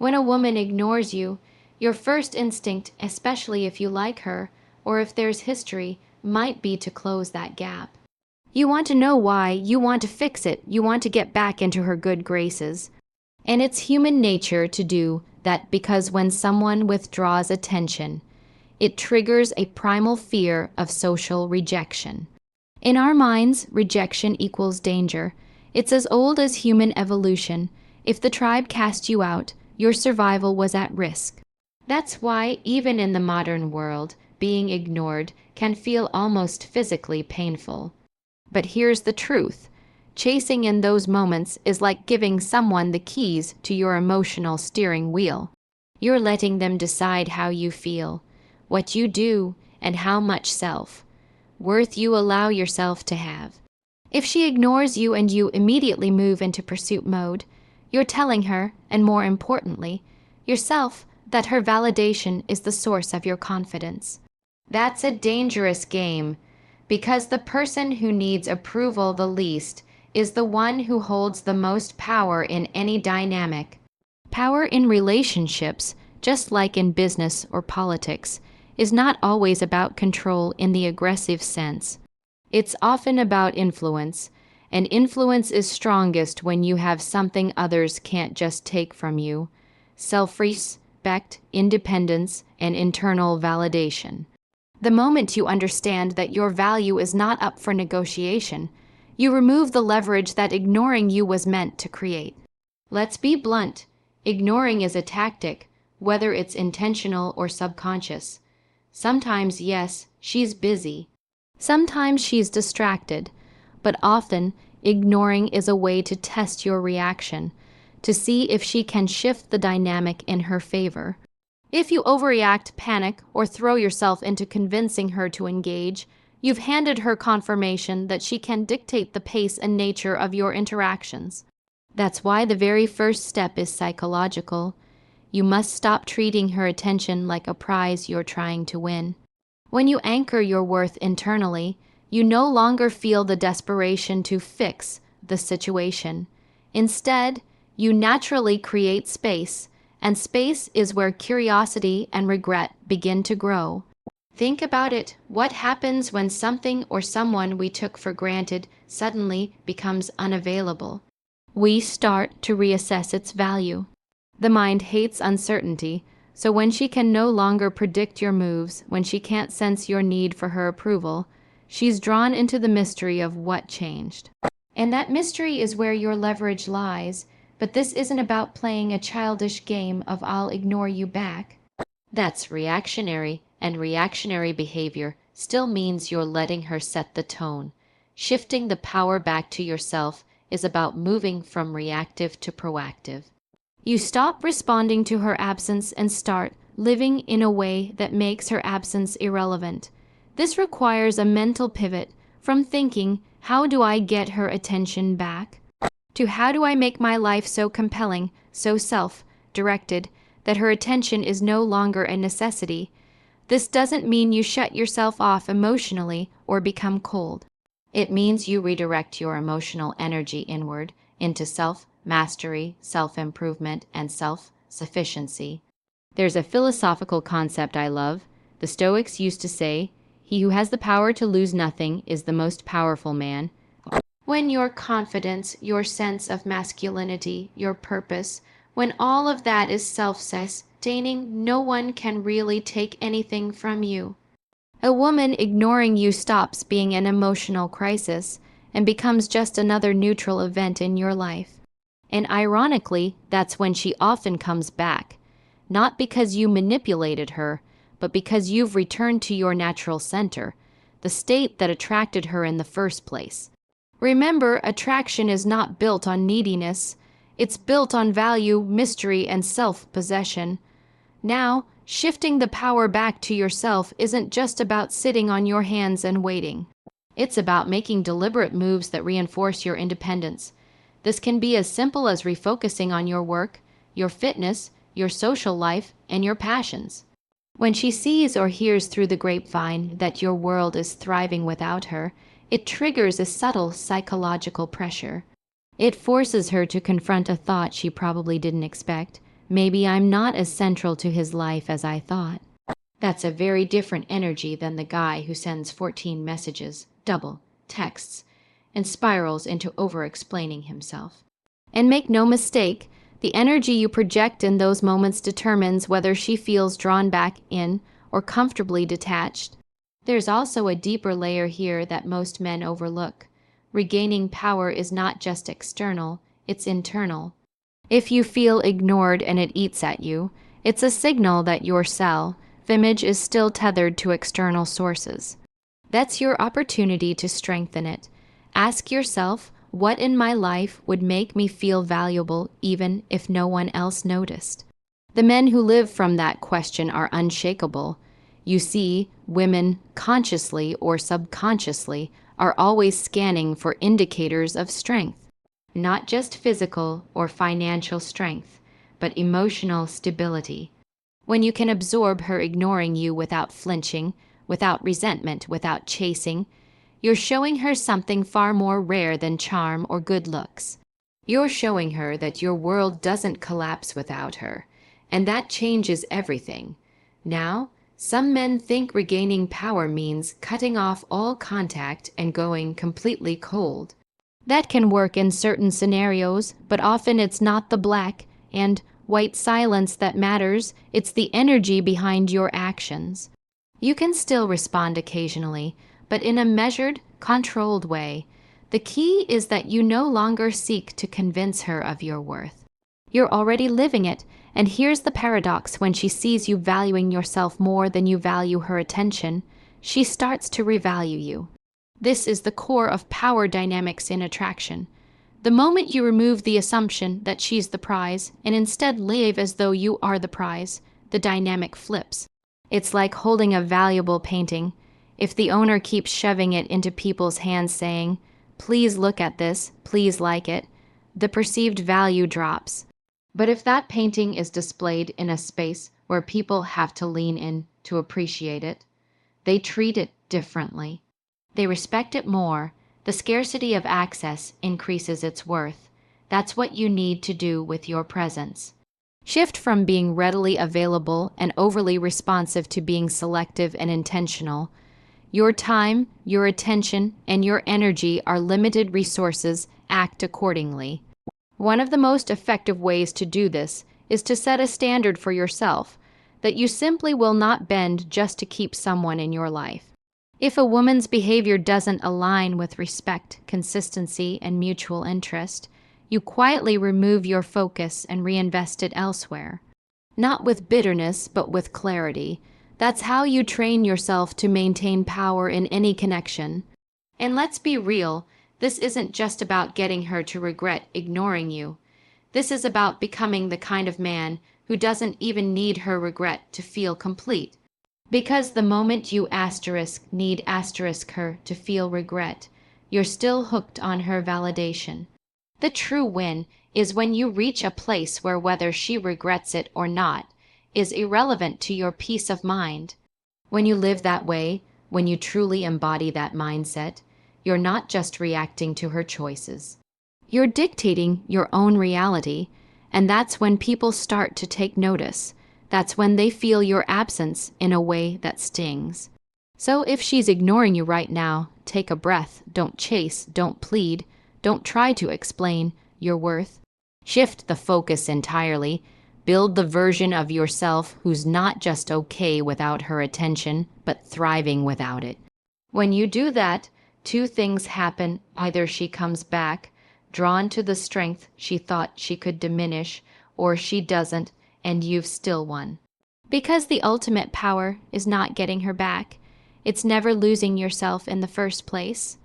When a woman ignores you, your first instinct, especially if you like her or if there's history, might be to close that gap. You want to know why, you want to fix it, you want to get back into her good graces. And it's human nature to do that because when someone withdraws attention, it triggers a primal fear of social rejection. In our minds, rejection equals danger. It's as old as human evolution. If the tribe cast you out, your survival was at risk. That's why, even in the modern world, being ignored can feel almost physically painful. But here's the truth. Chasing in those moments is like giving someone the keys to your emotional steering wheel. You're letting them decide how you feel, what you do, and how much self-worth you allow yourself to have. If she ignores you and you immediately move into pursuit mode, you're telling her, and more importantly, yourself, that her validation is the source of your confidence. That's a dangerous game, because the person who needs approval the least is the one who holds the most power in any dynamic. Power in relationships, just like in business or politics, is not always about control in the aggressive sense. It's often about influence, and influence is strongest when you have something others can't just take from you: self-respect, independence, and internal validation. The moment you understand that your value is not up for negotiation, you remove the leverage that ignoring you was meant to create. Let's be blunt. Ignoring is a tactic, whether it's intentional or subconscious. Sometimes, yes, she's busy. Sometimes she's distracted. But often, ignoring is a way to test your reaction, to see if she can shift the dynamic in her favor. If you overreact, panic, or throw yourself into convincing her to engage, you've handed her confirmation that she can dictate the pace and nature of your interactions. That's why the very first step is psychological. You must stop treating her attention like a prize you're trying to win. When you anchor your worth internally, you no longer feel the desperation to fix the situation. Instead, you naturally create space, and space is where curiosity and regret begin to grow. Think about it. What happens when something or someone we took for granted suddenly becomes unavailable? We start to reassess its value. The mind hates uncertainty, so when she can no longer predict your moves, when she can't sense your need for her approval, she's drawn into the mystery of what changed. And that mystery is where your leverage lies. But this isn't about playing a childish game of "I'll ignore you back." That's reactionary, and reactionary behavior still means you're letting her set the tone. Shifting the power back to yourself is about moving from reactive to proactive. You stop responding to her absence and start living in a way that makes her absence irrelevant. This requires a mental pivot from thinking, "How do I get her attention back?" to "How do I make my life so compelling, so self-directed, that her attention is no longer a necessity?" This doesn't mean you shut yourself off emotionally or become cold. It means you redirect your emotional energy inward into self-mastery, self-improvement, and self-sufficiency. There's a philosophical concept I love. The Stoics used to say, "He who has the power to lose nothing is the most powerful man." When your confidence, your sense of masculinity, your purpose, when all of that is self-sustaining, no one can really take anything from you. A woman ignoring you stops being an emotional crisis and becomes just another neutral event in your life. And ironically, that's when she often comes back, not because you manipulated her, but because you've returned to your natural center, the state that attracted her in the first place. Remember, attraction is not built on neediness. It's built on value, mystery, and self-possession. Now, shifting the power back to yourself isn't just about sitting on your hands and waiting. It's about making deliberate moves that reinforce your independence. This can be as simple as refocusing on your work, your fitness, your social life, and your passions. When she sees or hears through the grapevine that your world is thriving without her, it triggers a subtle psychological pressure. It forces her to confront a thought she probably didn't expect. Maybe I'm not as central to his life as I thought. That's a very different energy than the guy who sends 14 messages, double, texts, and spirals into over-explaining himself. And make no mistake, the energy you project in those moments determines whether she feels drawn back in or comfortably detached. There's also a deeper layer here that most men overlook. Regaining power is not just external, it's internal. If you feel ignored and it eats at you, it's a signal that your self-image is still tethered to external sources. That's your opportunity to strengthen it. Ask yourself, what in my life would make me feel valuable even if no one else noticed? The men who live from that question are unshakable. You see, women, consciously or subconsciously, are always scanning for indicators of strength. Not just physical or financial strength, but emotional stability. When you can absorb her ignoring you without flinching, without resentment, without chasing, you're showing her something far more rare than charm or good looks. You're showing her that your world doesn't collapse without her, and that changes everything. Now, some men think regaining power means cutting off all contact and going completely cold. That can work in certain scenarios, but often it's not the black and white silence that matters, it's the energy behind your actions. You can still respond occasionally, but in a measured, controlled way. The key is that you no longer seek to convince her of your worth. You're already living it, and here's the paradox: when she sees you valuing yourself more than you value her attention, she starts to revalue you. This is the core of power dynamics in attraction. The moment you remove the assumption that she's the prize and instead live as though you are the prize, the dynamic flips. It's like holding a valuable painting. If the owner keeps shoving it into people's hands saying, "Please look at this, please like it," the perceived value drops. But if that painting is displayed in a space where people have to lean in to appreciate it, they treat it differently. They respect it more. The scarcity of access increases its worth. That's what you need to do with your presence. Shift from being readily available and overly responsive to being selective and intentional. Your time, your attention, and your energy are limited resources. Act accordingly. One of the most effective ways to do this is to set a standard for yourself that you simply will not bend just to keep someone in your life. If a woman's behavior doesn't align with respect, consistency, and mutual interest, you quietly remove your focus and reinvest it elsewhere. Not with bitterness, but with clarity. That's how you train yourself to maintain power in any connection. And let's be real, this isn't just about getting her to regret ignoring you. This is about becoming the kind of man who doesn't even need her regret to feel complete. Because the moment you need her to feel regret, you're still hooked on her validation. The true win is when you reach a place where whether she regrets it or not is irrelevant to your peace of mind. When you live that way, when you truly embody that mindset, you're not just reacting to her choices. You're dictating your own reality, and that's when people start to take notice. That's when they feel your absence in a way that stings. So if she's ignoring you right now, take a breath. Don't chase, don't plead, don't try to explain your worth. Shift the focus entirely. Build the version of yourself who's not just okay without her attention, but thriving without it. When you do that, two things happen. Either she comes back, drawn to the strength she thought she could diminish, or she doesn't, and you've still won. Because the ultimate power is not getting her back. It's never losing yourself in the first place.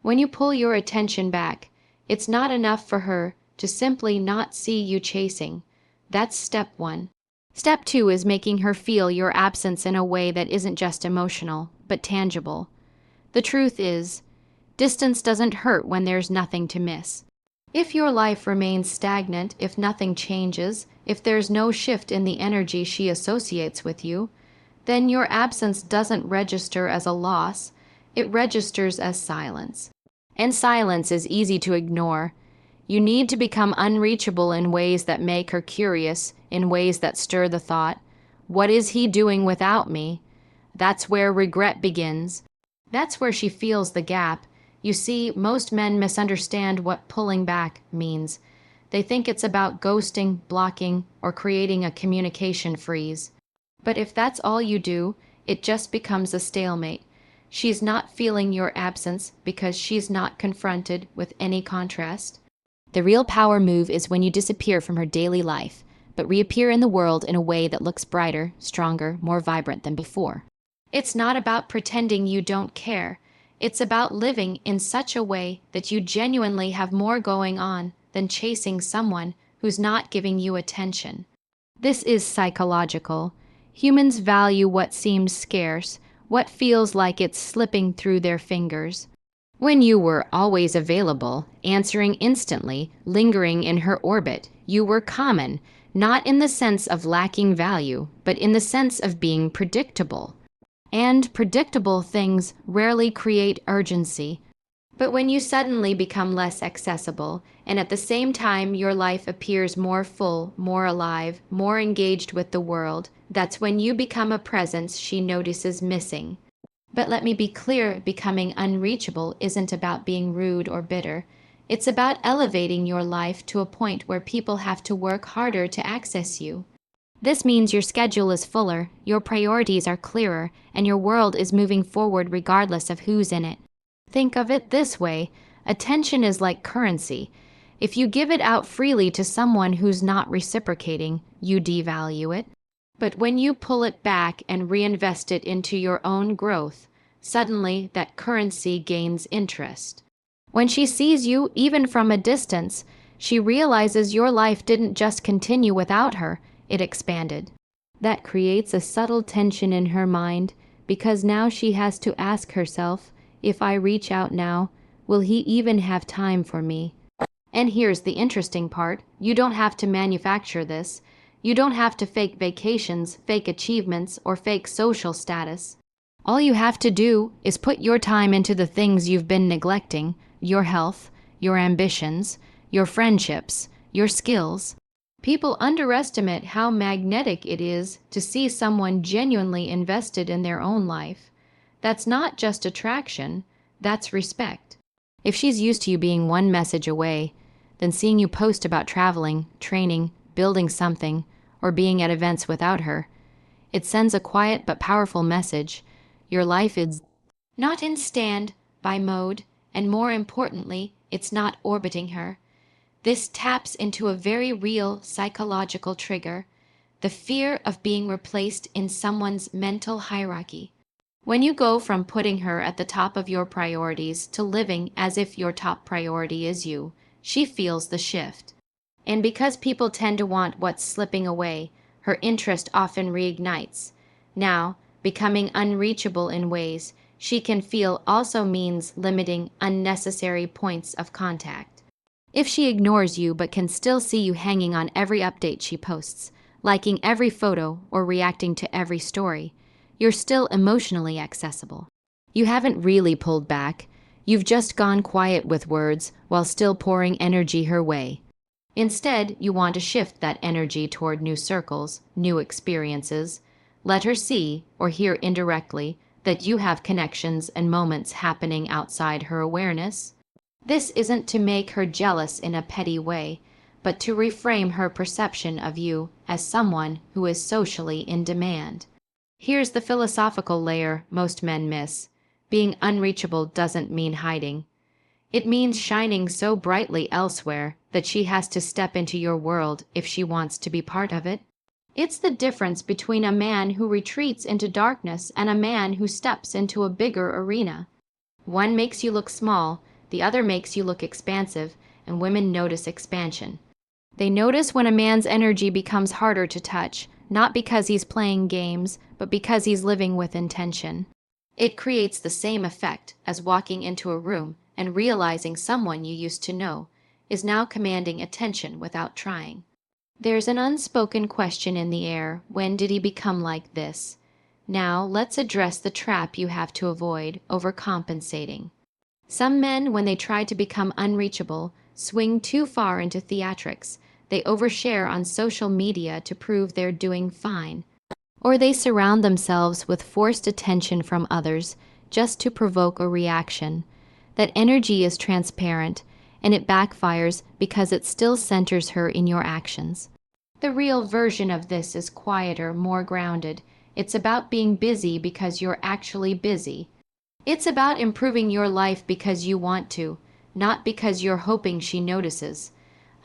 When you pull your attention back, it's not enough for her to simply not see you chasing. That's step one. Step two is making her feel your absence in a way that isn't just emotional, but tangible. The truth is, distance doesn't hurt when there's nothing to miss. If your life remains stagnant, if nothing changes, if there's no shift in the energy she associates with you, then your absence doesn't register as a loss, it registers as silence. And silence is easy to ignore. You need to become unreachable in ways that make her curious, in ways that stir the thought, what is he doing without me? That's where regret begins. That's where she feels the gap. You see, most men misunderstand what pulling back means. They think it's about ghosting, blocking, or creating a communication freeze. But if that's all you do, it just becomes a stalemate. She's not feeling your absence because she's not confronted with any contrast. The real power move is when you disappear from her daily life, but reappear in the world in a way that looks brighter, stronger, more vibrant than before. It's not about pretending you don't care. It's about living in such a way that you genuinely have more going on than chasing someone who's not giving you attention. This is psychological. Humans value what seems scarce, what feels like it's slipping through their fingers. When you were always available, answering instantly, lingering in her orbit, you were common, not in the sense of lacking value, but in the sense of being predictable. And predictable things rarely create urgency. But when you suddenly become less accessible, and at the same time your life appears more full, more alive, more engaged with the world, that's when you become a presence she notices missing. But let me be clear, becoming unreachable isn't about being rude or bitter. It's about elevating your life to a point where people have to work harder to access you. This means your schedule is fuller, your priorities are clearer, and your world is moving forward regardless of who's in it. Think of it this way: attention is like currency. If you give it out freely to someone who's not reciprocating, you devalue it. But when you pull it back and reinvest it into your own growth, suddenly that currency gains interest. When she sees you, even from a distance, she realizes your life didn't just continue without her, it expanded. That creates a subtle tension in her mind, because now she has to ask herself, if I reach out now, will he even have time for me? And here's the interesting part: you don't have to manufacture this. You don't have to fake vacations, fake achievements, or fake social status. All you have to do is put your time into the things you've been neglecting: your health, your ambitions, your friendships, your skills. People underestimate how magnetic it is to see someone genuinely invested in their own life. That's not just attraction, that's respect. If she's used to you being one message away, then seeing you post about traveling, training, building something, or being at events without her, it sends a quiet but powerful message. Your life is not in stand-by mode, and more importantly, it's not orbiting her. This taps into a very real psychological trigger: the fear of being replaced in someone's mental hierarchy. When you go from putting her at the top of your priorities to living as if your top priority is you, she feels the shift. And because people tend to want what's slipping away, her interest often reignites. Now, becoming unreachable in ways she can feel also means limiting unnecessary points of contact. If she ignores you but can still see you hanging on every update she posts, liking every photo or reacting to every story, you're still emotionally accessible. You haven't really pulled back. You've just gone quiet with words while still pouring energy her way. Instead, you want to shift that energy toward new circles, new experiences. Let her see, or hear indirectly, that you have connections and moments happening outside her awareness. This isn't to make her jealous in a petty way, but to reframe her perception of you as someone who is socially in demand. Here's the philosophical layer most men miss: being unreachable doesn't mean hiding. It means shining so brightly elsewhere that she has to step into your world if she wants to be part of it. It's the difference between a man who retreats into darkness and a man who steps into a bigger arena. One makes you look small, the other makes you look expansive, and women notice expansion. They notice when a man's energy becomes harder to touch, not because he's playing games, but because he's living with intention. It creates the same effect as walking into a room and realizing someone you used to know is now commanding attention without trying. There's an unspoken question in the air: when did he become like this? Now, let's address the trap you have to avoid: overcompensating. Some men, when they try to become unreachable, swing too far into theatrics. They overshare on social media to prove they're doing fine. Or they surround themselves with forced attention from others just to provoke a reaction. That energy is transparent, and it backfires because it still centers her in your actions. The real version of this is quieter, more grounded. It's about being busy because you're actually busy. It's about improving your life because you want to, not because you're hoping she notices.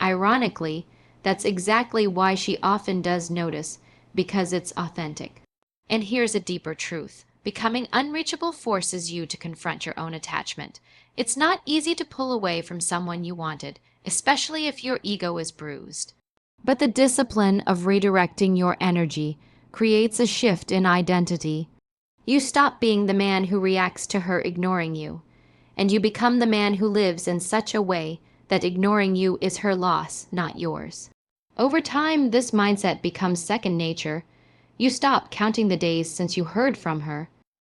Ironically, that's exactly why she often does notice, because it's authentic. And here's a deeper truth. Becoming unreachable forces you to confront your own attachment. It's not easy to pull away from someone you wanted, especially if your ego is bruised. But the discipline of redirecting your energy creates a shift in identity. You stop being the man who reacts to her ignoring you, and you become the man who lives in such a way that ignoring you is her loss, not yours. Over time, this mindset becomes second nature. You stop counting the days since you heard from her.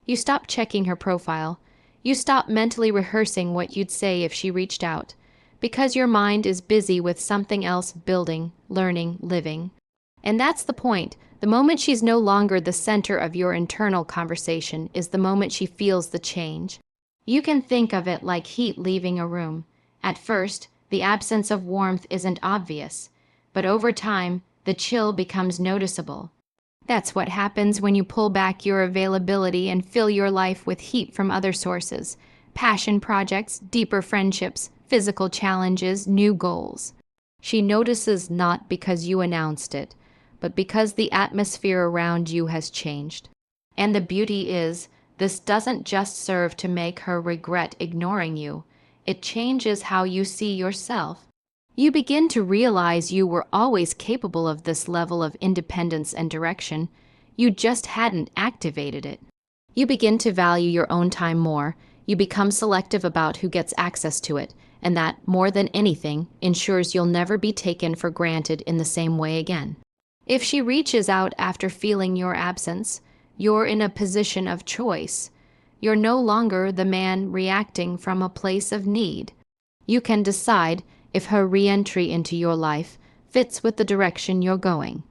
You stop checking her profile. You stop mentally rehearsing what you'd say if she reached out, because your mind is busy with something else building, learning, living. And that's the point. The moment she's no longer the center of your internal conversation is the moment she feels the change. You can think of it like heat leaving a room. At first, the absence of warmth isn't obvious, but over time, the chill becomes noticeable. That's what happens when you pull back your availability and fill your life with heat from other sources: passion projects, deeper friendships, physical challenges, new goals. She notices not because you announced it, but because the atmosphere around you has changed. And the beauty is, this doesn't just serve to make her regret ignoring you. It changes how you see yourself. You begin to realize you were always capable of this level of independence and direction. You just hadn't activated it. You begin to value your own time more. You become selective about who gets access to it, and that, more than anything, ensures you'll never be taken for granted in the same way again. If she reaches out after feeling your absence, you're in a position of choice. You're no longer the man reacting from a place of need. You can decide if her re-entry into your life fits with the direction you're going.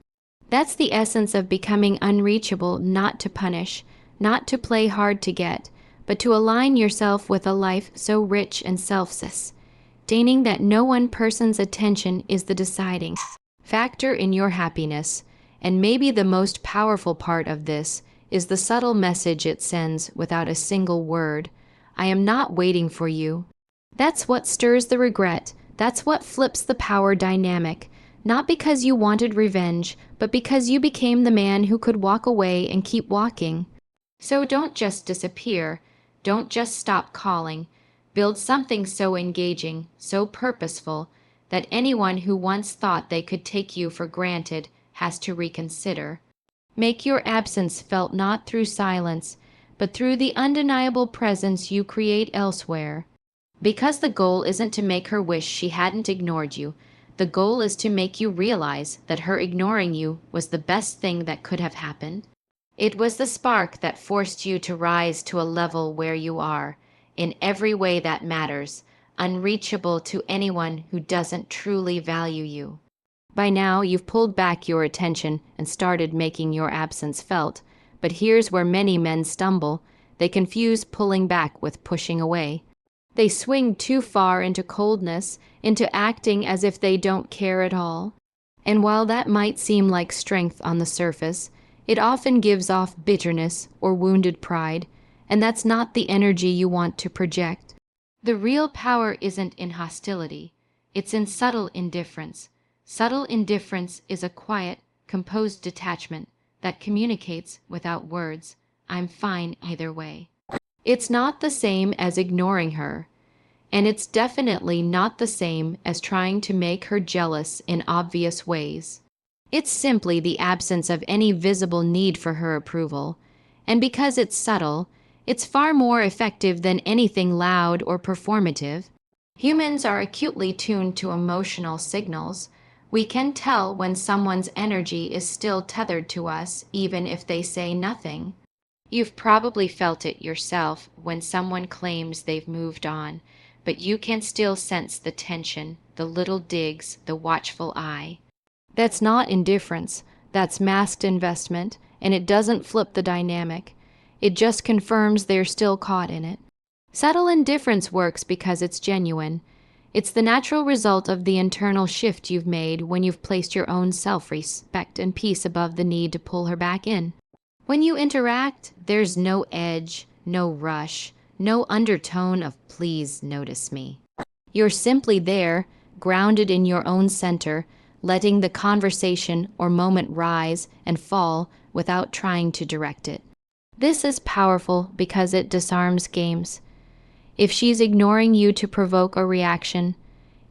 That's the essence of becoming unreachable, not to punish, not to play hard to get, but to align yourself with a life so rich and self-sustaining that no one person's attention is the deciding factor in your happiness. And maybe the most powerful part of this is the subtle message it sends without a single word. I am not waiting for you. That's what stirs the regret. That's what flips the power dynamic. Not because you wanted revenge, but because you became the man who could walk away and keep walking. So don't just disappear. Don't just stop calling. Build something so engaging, so purposeful, that anyone who once thought they could take you for granted has to reconsider. Make your absence felt not through silence, but through the undeniable presence you create elsewhere. Because the goal isn't to make her wish she hadn't ignored you. The goal is to make you realize that her ignoring you was the best thing that could have happened. It was the spark that forced you to rise to a level where you are, in every way that matters, unreachable to anyone who doesn't truly value you. By now, you've pulled back your attention and started making your absence felt, but here's where many men stumble. They confuse pulling back with pushing away. They swing too far into coldness, into acting as if they don't care at all. And while that might seem like strength on the surface, it often gives off bitterness or wounded pride, and that's not the energy you want to project. The real power isn't in hostility, it's in subtle indifference. Subtle indifference is a quiet, composed detachment that communicates without words. I'm fine either way. It's not the same as ignoring her, and it's definitely not the same as trying to make her jealous in obvious ways. It's simply the absence of any visible need for her approval, and because it's subtle, it's far more effective than anything loud or performative. Humans are acutely tuned to emotional signals. We can tell when someone's energy is still tethered to us, even if they say nothing. You've probably felt it yourself when someone claims they've moved on, but you can still sense the tension, the little digs, the watchful eye. That's not indifference, that's masked investment, and it doesn't flip the dynamic. It just confirms they're still caught in it. Subtle indifference works because it's genuine. It's the natural result of the internal shift you've made when you've placed your own self-respect and peace above the need to pull her back in. When you interact, there's no edge, no rush, no undertone of "please notice me." You're simply there, grounded in your own center, letting the conversation or moment rise and fall without trying to direct it. This is powerful because it disarms games. If she's ignoring you to provoke a reaction,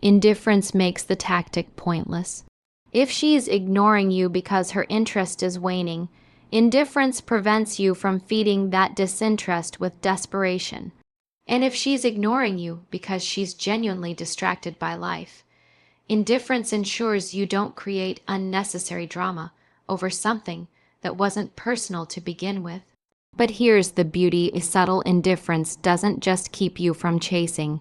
indifference makes the tactic pointless. If she's ignoring you because her interest is waning, indifference prevents you from feeding that disinterest with desperation. And if she's ignoring you because she's genuinely distracted by life, indifference ensures you don't create unnecessary drama over something that wasn't personal to begin with. But here's the beauty: a subtle indifference doesn't just keep you from chasing,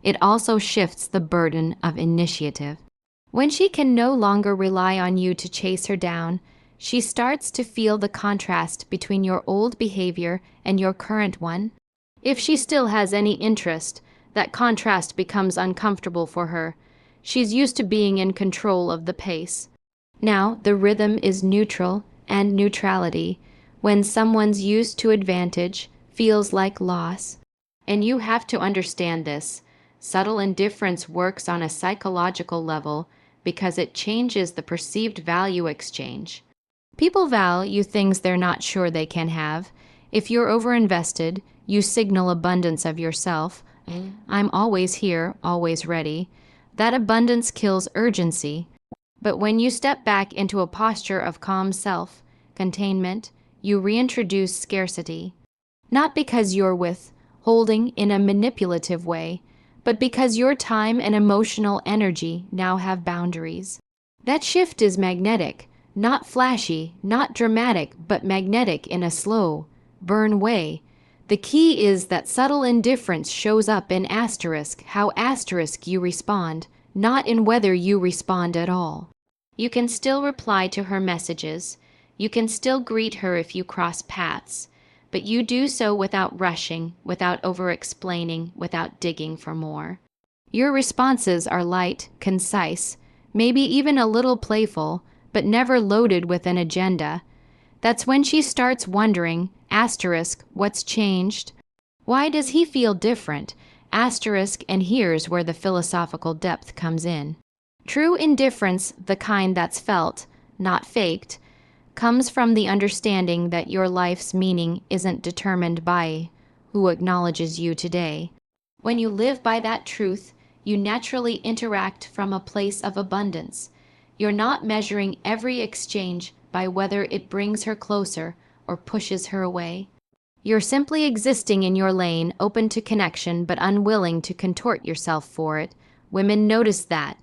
it also shifts the burden of initiative. When she can no longer rely on you to chase her down, she starts to feel the contrast between your old behavior and your current one. If she still has any interest, that contrast becomes uncomfortable for her. She's used to being in control of the pace. Now the rhythm is neutral, and neutrality, when someone's used to advantage, feels like loss. And you have to understand this. Subtle indifference works on a psychological level because it changes the perceived value exchange. People value things they're not sure they can have. If you're overinvested, you signal abundance of yourself. I'm always here, always ready. That abundance kills urgency. But when you step back into a posture of calm self-containment, you reintroduce scarcity. Not because you're withholding in a manipulative way, but because your time and emotional energy now have boundaries. That shift is magnetic, not flashy, not dramatic, but magnetic in a slow burn way. The key is that subtle indifference shows up in how you respond, not in whether you respond at all. You can still reply to her messages. You can still greet her if you cross paths, but you do so without rushing, without over-explaining, without digging for more. Your responses are light, concise, maybe even a little playful, but never loaded with an agenda. That's when she starts wondering, what's changed? Why does he feel different? And here's where the philosophical depth comes in. True indifference, the kind that's felt, not faked, comes from the understanding that your life's meaning isn't determined by who acknowledges you today. When you live by that truth, you naturally interact from a place of abundance. You're not measuring every exchange by whether it brings her closer or pushes her away. You're simply existing in your lane, open to connection but unwilling to contort yourself for it. Women notice that.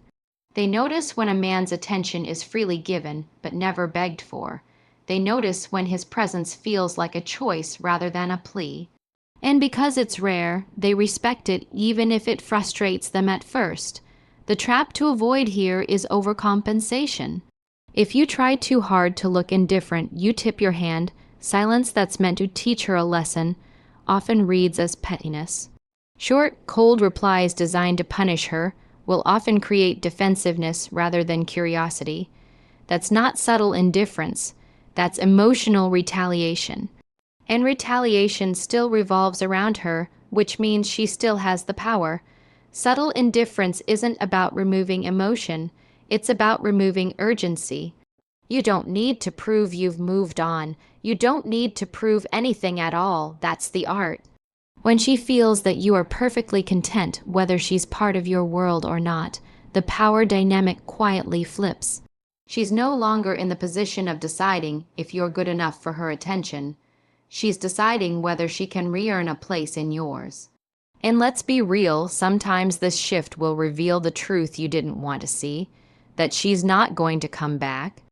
They notice when a man's attention is freely given but never begged for. They notice when his presence feels like a choice rather than a plea. And because it's rare, they respect it even if it frustrates them at first. The trap to avoid here is overcompensation. If you try too hard to look indifferent, you tip your hand. Silence that's meant to teach her a lesson often reads as pettiness. Short, cold replies designed to punish her will often create defensiveness rather than curiosity. That's not subtle indifference. That's emotional retaliation. And retaliation still revolves around her, which means she still has the power. Subtle indifference isn't about removing emotion. It's about removing urgency. You don't need to prove you've moved on. You don't need to prove anything at all. That's the art. When she feels that you are perfectly content whether she's part of your world or not, the power dynamic quietly flips. She's no longer in the position of deciding if you're good enough for her attention. She's deciding whether she can re-earn a place in yours. And let's be real, sometimes this shift will reveal the truth you didn't want to see, that she's not going to come back.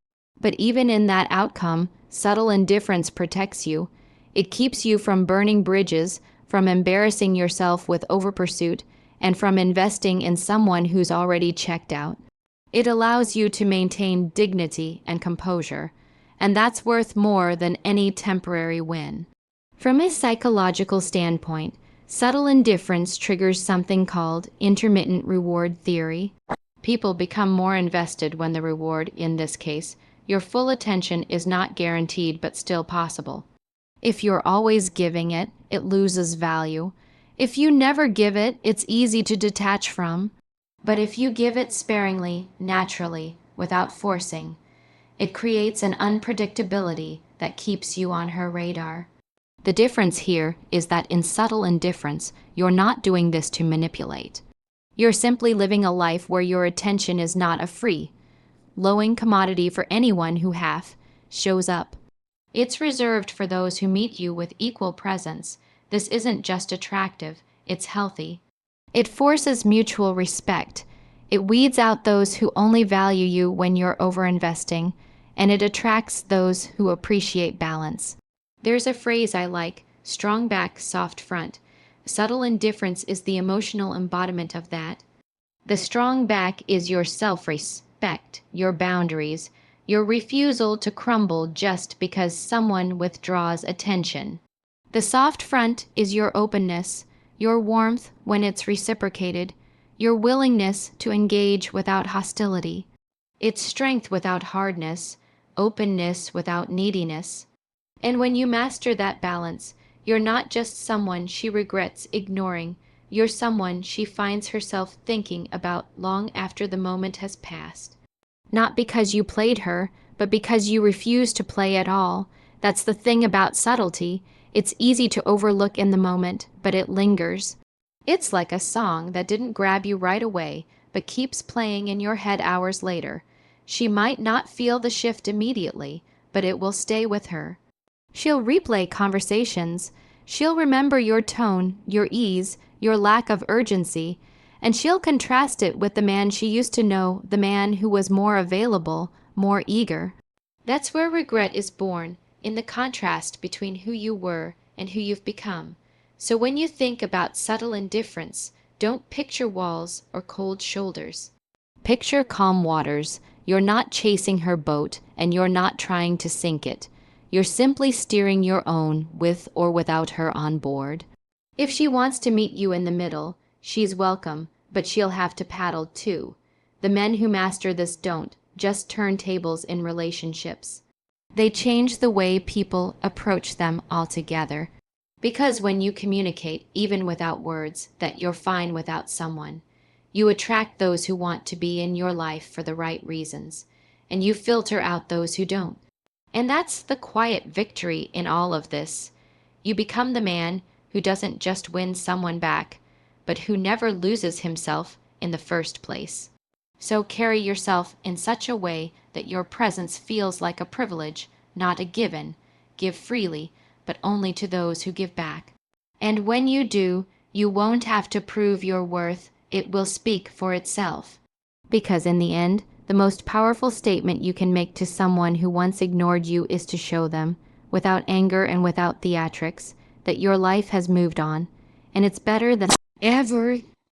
But even in that outcome, subtle indifference protects you. It keeps you from burning bridges, from embarrassing yourself with overpursuit, and from investing in someone who's already checked out. It allows you to maintain dignity and composure, and that's worth more than any temporary win. From a psychological standpoint, subtle indifference triggers something called intermittent reward theory. People become more invested when the reward, in this case, your full attention, is not guaranteed but still possible. If you're always giving it, it loses value. If you never give it, it's easy to detach from. But if you give it sparingly, naturally, without forcing, it creates an unpredictability that keeps you on her radar. The difference here is that in subtle indifference, you're not doing this to manipulate. You're simply living a life where your attention is not a free, flowing commodity for anyone who half shows up. It's reserved for those who meet you with equal presence. This isn't just attractive, it's healthy. It forces mutual respect. It weeds out those who only value you when you're overinvesting, and it attracts those who appreciate balance. There's a phrase I like, strong back, soft front. Subtle indifference is the emotional embodiment of that. The strong back is your self-respect, your boundaries, your refusal to crumble just because someone withdraws attention. The soft front is your openness, your warmth when it's reciprocated, your willingness to engage without hostility. It's strength without hardness, openness without neediness. And when you master that balance, you're not just someone she regrets ignoring, you're someone she finds herself thinking about long after the moment has passed. Not because you played her, but because you refuse to play at all. That's the thing about subtlety. It's easy to overlook in the moment, but it lingers. It's like a song that didn't grab you right away, but keeps playing in your head hours later. She might not feel the shift immediately, but it will stay with her. She'll replay conversations. She'll remember your tone, your ease, your lack of urgency, and she'll contrast it with the man she used to know, the man who was more available, more eager. That's where regret is born, in the contrast between who you were and who you've become. So when you think about subtle indifference, don't picture walls or cold shoulders. Picture calm waters. You're not chasing her boat, and you're not trying to sink it. You're simply steering your own, with or without her on board. If she wants to meet you in the middle, she's welcome, but she'll have to paddle too. The men who master this don't just turn tables in relationships. They change the way people approach them altogether. Because when you communicate, even without words, that you're fine without someone, you attract those who want to be in your life for the right reasons, and you filter out those who don't. And that's the quiet victory in all of this. You become the man who doesn't just win someone back, but who never loses himself in the first place. So carry yourself in such a way that your presence feels like a privilege, not a given. Give freely, but only to those who give back. And when you do, you won't have to prove your worth. It will speak for itself. Because in the end, the most powerful statement you can make to someone who once ignored you is to show them, without anger and without theatrics, that your life has moved on, and it's better than ever